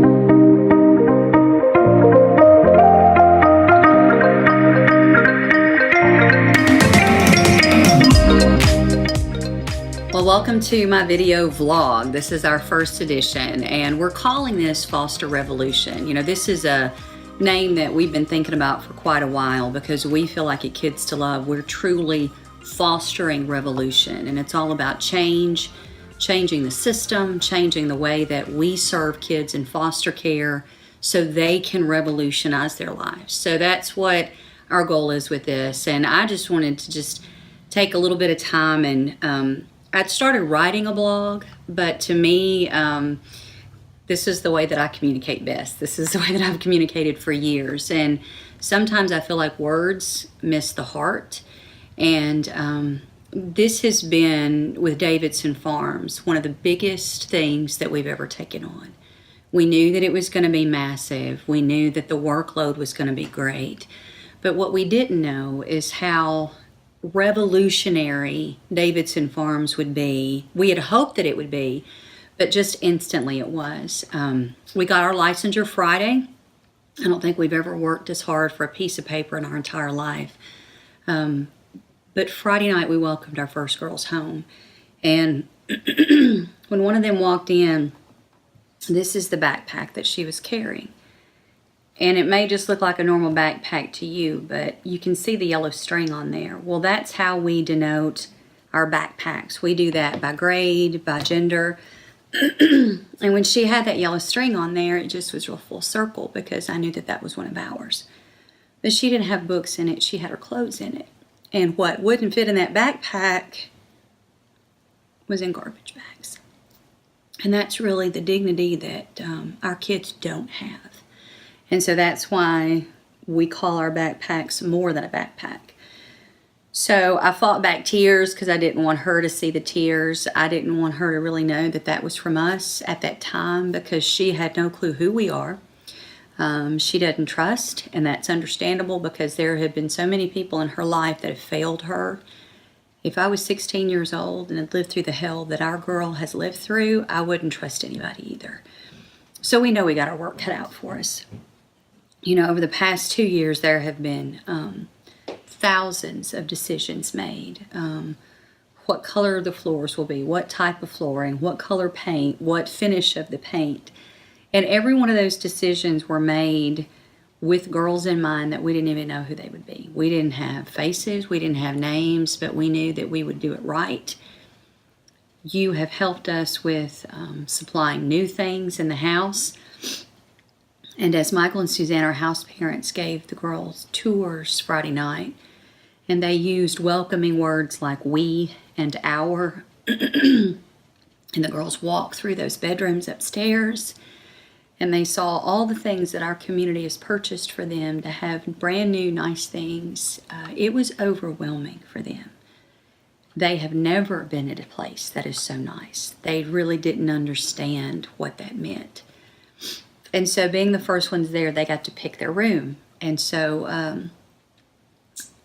Well, welcome to my video vlog. This is our first edition, and we're calling this FosterRevolution. You know, this is a name that we've been thinking about for quite a while because we feel like at Kids to Love, we're truly fostering revolution, and it's all about change, changing the system, changing the way that we serve kids in foster care so they can revolutionize their lives. So that's what our goal is with this, and I just wanted to take a little bit of time and I'd started writing a blog, but to me, this is the way that I communicate best. This is the way that I've communicated for years. And sometimes I feel like words miss the heart. And this has been, with Davidson Farms, one of the biggest things that we've ever taken on. We knew that it was going to be massive. We knew that the workload was going to be great. But what we didn't know is how revolutionary Davidson Farms would be. We had hoped that it would be, but just instantly it was. We got our licensure Friday. I don't think we've ever worked as hard for a piece of paper in our entire life. But Friday night we welcomed our first girls home. And when one of them walked in, this is the backpack that she was carrying. And it may just look like a normal backpack to you, but you can see the yellow string on there. Well, that's how we denote our backpacks. We do that by grade, by gender. And when she had that yellow string on there, it just was real full circle because I knew that that was one of ours. But she didn't have books in it. She had her clothes in it. And what wouldn't fit in that backpack was in garbage bags. And that's really the dignity that our kids don't have. And so that's why we call our backpacks more than a backpack. So I fought back tears because I didn't want her to see the tears. I didn't want her to really know that that was from us at that time because she had no clue who we are. She doesn't trust, and that's understandable because there have been so many people in her life that have failed her. If I was 16 years old and had lived through the hell that our girl has lived through, I wouldn't trust anybody either. So we know we got our work cut out for us. You know, over the past 2 years, there have been thousands of decisions made. What color the floors will be, what type of flooring, what color paint, what finish of the paint. And every one of those decisions were made with girls in mind that we didn't even know who they would be. We didn't have faces, we didn't have names, but we knew that we would do it right. You have helped us with supplying new things in the house. And as Michael and Suzanne, our house parents, gave the girls tours Friday night, and they used welcoming words like we and our, and the girls walked through those bedrooms upstairs, and they saw all the things that our community has purchased for them to have brand new, nice things. It was overwhelming for them. They have never been at a place that is so nice. They really didn't understand what that meant. And so being the first ones there, they got to pick their room. And so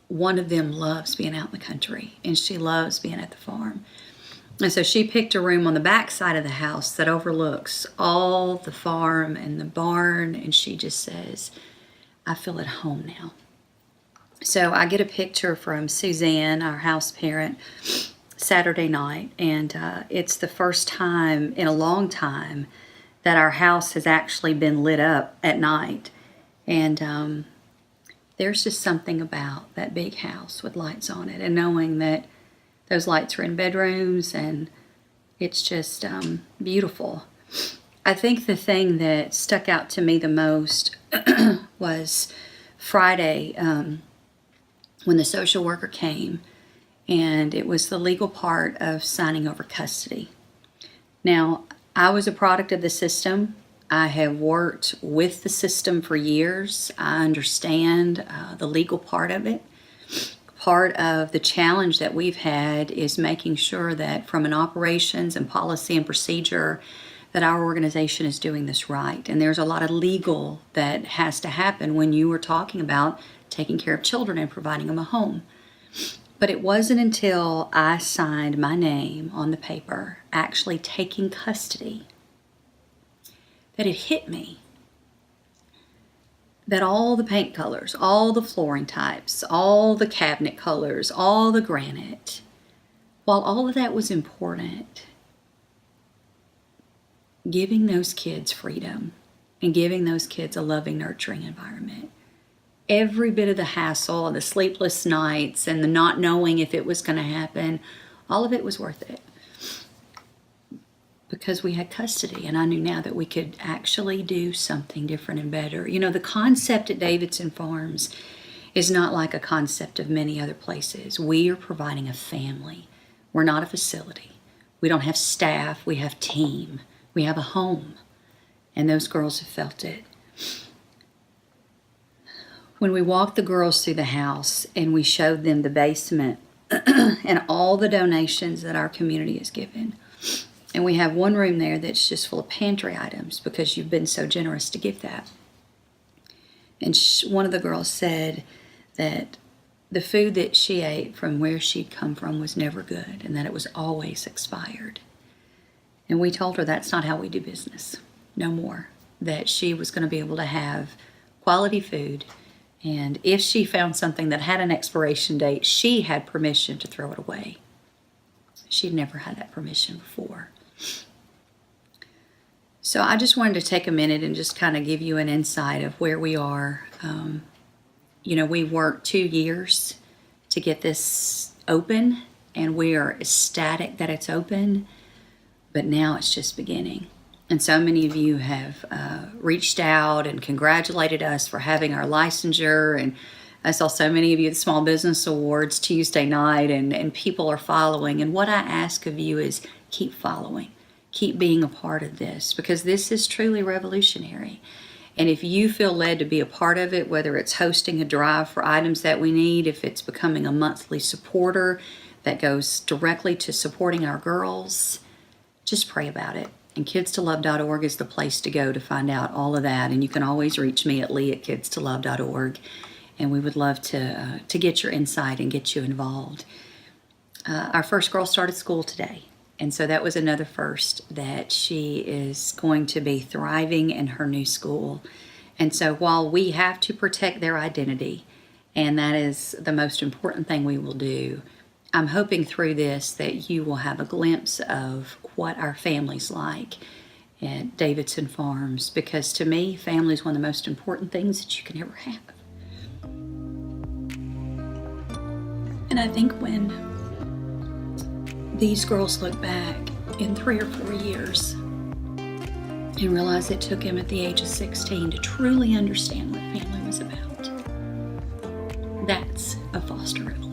one of them loves being out in the country, and she loves being at the farm. And so she picked a room on the back side of the house that overlooks all the farm and the barn, and she just says, I feel at home now. So I get a picture from Suzanne, our house parent, Saturday night, and it's the first time in a long time that our house has actually been lit up at night. And there's just something about that big house with lights on it and knowing that those lights are in bedrooms, and it's just beautiful. I think the thing that stuck out to me the most was Friday when the social worker came, and it was the legal part of signing over custody. Now, I was a product of the system. I have worked with the system for years. I understand the legal part of it. Part of the challenge that we've had is making sure that from an operations and policy and procedure that our organization is doing this right. And there's a lot of legal that has to happen when you are talking about taking care of children and providing them a home. But it wasn't until I signed my name on the paper, actually taking custody, that it hit me that all the paint colors, all the flooring types, all the cabinet colors, all the granite, while all of that was important, giving those kids freedom and giving those kids a loving, nurturing environment, every bit of the hassle and the sleepless nights and the not knowing if it was going to happen, all of it was worth it. Because we had custody, and I knew now that we could actually do something different and better. You know, the concept at Davidson Farms is not like a concept of many other places. We are providing a family. We're not a facility. We don't have staff. We have team. We have a home. And those girls have felt it. When we walked the girls through the house and we showed them the basement and all the donations that our community has given, and we have one room there that's just full of pantry items because you've been so generous to give that. And one of the girls said that the food that she ate from where she'd come from was never good and that it was always expired. And we told her that's not how we do business, no more. That she was going to be able to have quality food, and if she found something that had an expiration date, she had permission to throw it away. She'd never had that permission before. So I just wanted to take a minute and just kind of give you an insight of where we are. You know, we worked 2 years to get this open, and we are ecstatic that it's open, but now it's just beginning. And so many of you have reached out and congratulated us for having our licensure. And I saw so many of you at the Small Business Awards Tuesday night, and people are following. And what I ask of you is keep following. Keep being a part of this, because this is truly revolutionary. And if you feel led to be a part of it, whether it's hosting a drive for items that we need, if it's becoming a monthly supporter that goes directly to supporting our girls, just pray about it. And kidstolove.org is the place to go to find out all of that. And you can always reach me at lee@kidstolove.org. And we would love to get your insight and get you involved. Our first girl started school today. And so that was another first, that she is going to be thriving in her new school. And so while we have to protect their identity, and that is the most important thing we will do, I'm hoping through this that you will have a glimpse of what our family's like at Davidson Farms, because to me, family is one of the most important things that you can ever have. And I think when these girls look back in 3 or 4 years and realize it took him at the age of 16 to truly understand what family was about, that's a Foster Revolution.